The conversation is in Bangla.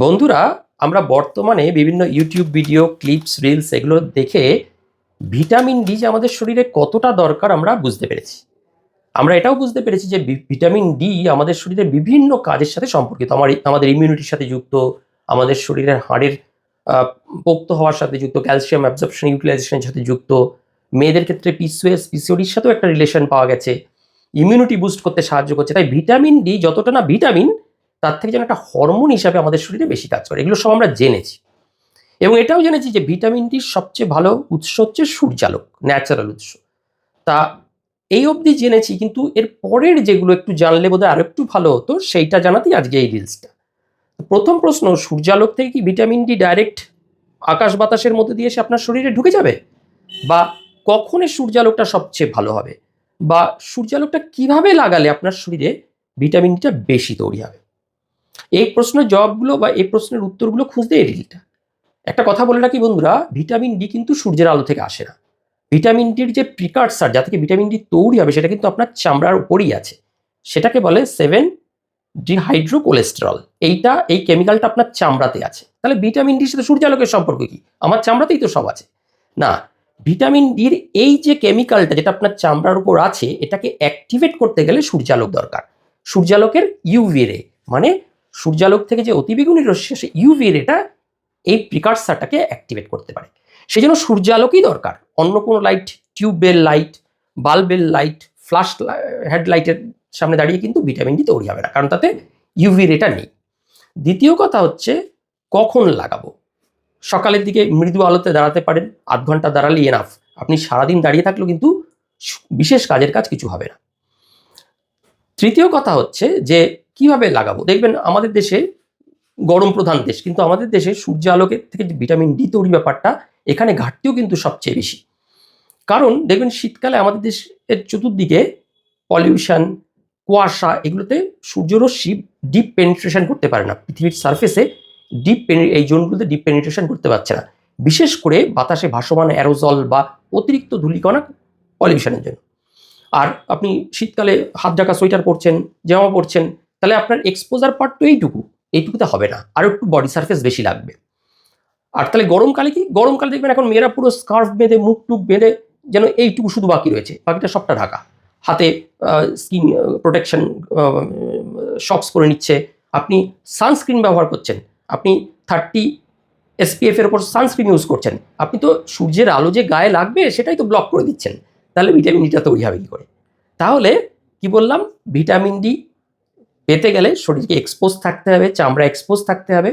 বন্ধুরা, আমরা বর্তমানে বিভিন্ন ইউটিউব ভিডিও, ক্লিপস, রিলস এগুলো দেখে ভিটামিন ডি যে আমাদের শরীরে কতটা দরকার আমরা বুঝতে পেরেছি। আমরা এটাও বুঝতে পেরেছি যে ভিটামিন ডি আমাদের শরীরের বিভিন্ন কাজের সাথে সম্পর্কিত। আমাদের ইমিউনিটির সাথে যুক্ত, আমাদের শরীরের হাড়ের পোক্ত হওয়ার সাথে যুক্ত, ক্যালসিয়াম অ্যাবজর্পশন ইউটিলাইজেশনের সাথে যুক্ত। মেয়েদের ক্ষেত্রে পিসিওএস, পিসিওডির সাথেও একটা রিলেশন পাওয়া গেছে। ইমিউনিটি বুস্ট করতে সাহায্য করছে। তাই ভিটামিন ডি যতটা না ভিটামিন, তার থেকে যেন একটা হরমোন হিসাবে আমাদের শরীরে বেশি কাজ করে। এগুলো সব আমরা জেনেছি এবং এটাও জেনেছি যে ভিটামিন ডির সবচেয়ে ভালো উৎস হচ্ছে সূর্যালোক, ন্যাচারাল উৎস। তা এই অবধি জেনেছি, কিন্তু এর পরের যেগুলো একটু জানলে বোধহয় আরো একটু ভালো হতো, সেইটা জানাতেই আজকে এই রিলসটা। প্রথম প্রশ্ন, সূর্যালোক থেকে কি ভিটামিন ডি ডাইরেক্ট আকাশ বাতাসের মধ্যে দিয়ে এসে আপনার শরীরে ঢুকে যাবে? বা কখন এই সূর্যালোকটা সবচেয়ে ভালো হবে? বা সূর্যালোকটা কিভাবে লাগালে আপনার শরীরে ভিটামিন ডিটা বেশি তৈরি হবে? এই প্রশ্নের জবাবগুলো বা এই প্রশ্নের উত্তরগুলো খুঁজতে এই রিলটা। একটা কথা বলে রাখি বন্ধুরা, ভিটামিন ডি কিন্তু সূর্যের আলো থেকে আসে না। ভিটামিন ডির যে প্রিকারসার, যা থেকে ভিটামিন ডি তৈরি হবে, সেটা কিন্তু আপনার চামড়ার উপরেই আছে। সেটাকে বলে 7-ডিহাইড্রোকোলেস্টেরল। এই কেমিক্যালটা আপনার চামড়াতে আছে। তাহলে ভিটামিন ডির সাথে সূর্যালোকের সম্পর্ক কি? আমার চামড়াতেই তো সব আছে। না, ভিটামিন ডির এই যে কেমিক্যালটা, যেটা আপনার চামড়ার উপর আছে, এটাকে অ্যাক্টিভেট করতে গেলে সূর্যালোক দরকার। সূর্যালোকের ইউভি রে, মানে সূর্যালোক থেকে যে অতিবেগুনি রশ্মি আসে, ইউভি রেটা এই প্রিকারসারটাকে অ্যাক্টিভেট করতে পারে। সেই জন্য সূর্যালোকই দরকার। অন্য কোনো লাইট, টিউবওয়েল লাইট, বাল্বের লাইট, ফ্ল্যাশ হেডলাইটের সামনে দাঁড়িয়ে কিন্তু ভিটামিন ডি তৈরি হবে না, কারণ তাতে ইউভি রেটা নেই। দ্বিতীয় কথা হচ্ছে, কখন লাগাবো? সকালের দিকে মৃদু আলোতে দাঁড়াতে পারেন, আধ ঘন্টা দাঁড়ালে এনাফ। আপনি সারাদিন দাঁড়িয়ে থাকলেও কিন্তু বিশেষ কাজের কাজ কিছু হবে না। তৃতীয় কথা হচ্ছে যে কিভাবে লাগাবো? দেখবেন আমাদের দেশে গরম প্রধান দেশ, কিন্তু আমাদের দেশে সূর্য আলোকের থেকে যে ভিটামিন ডি তৈরি ব্যাপারটা, এখানে ঘাটতিও কিন্তু সবচেয়ে বেশি। কারণ দেখবেন শীতকালে আমাদের দেশের চতুর্দিকে পলিউশন, কুয়াশা, এগুলোতে সূর্যরশ্মি ডিপ পেনিট্রেশন করতে পারে না। পৃথিবীর সারফেসে এই জোনগুলোতে ডিপ পেনিট্রেশন করতে পারছে না, বিশেষ করে বাতাসে ভাসমান অ্যারোজল বা অতিরিক্ত ধূলিকণা, পলিউশনের জন্য। আর আপনি শীতকালে হাত ঢাকা সোয়েটার পরছেন, জামা পরছেন, তাহলে আপনার এক্সপোজার পার্ট তো এইটুকুতে হবে না, আরও একটু বডি সারফেস বেশি লাগবে। আর তাহলে গরমকালে কি? গরমকালে দেখবেন এখন মেয়েরা পুরো স্কার্ফ বেঁধে, মুখ টুক বেঁধে, যেন এইটুকু শুধু বাকি রয়েছে, বাকিটা সবটা ঢাকা। হাতে স্কিন প্রোটেকশন শক্স পরে নিচ্ছে। আপনি সানস্ক্রিন ব্যবহার করছেন, আপনি 30 SPF এর উপর সানস্ক্রিন ইউজ করছেন। আপনি তো সূর্যের আলো যে গায়ে লাগবে সেটাই তো ব্লক করে দিচ্ছেন। তাহলে ভিটামিন ডিটা তৈরি হবে কী করে? তাহলে কি বললাম, ভিটামিন ডি পেতে গেলে শরীরকে এক্সপোজ থাকতে হবে, চামড়া এক্সপোজ থাকতে হবে।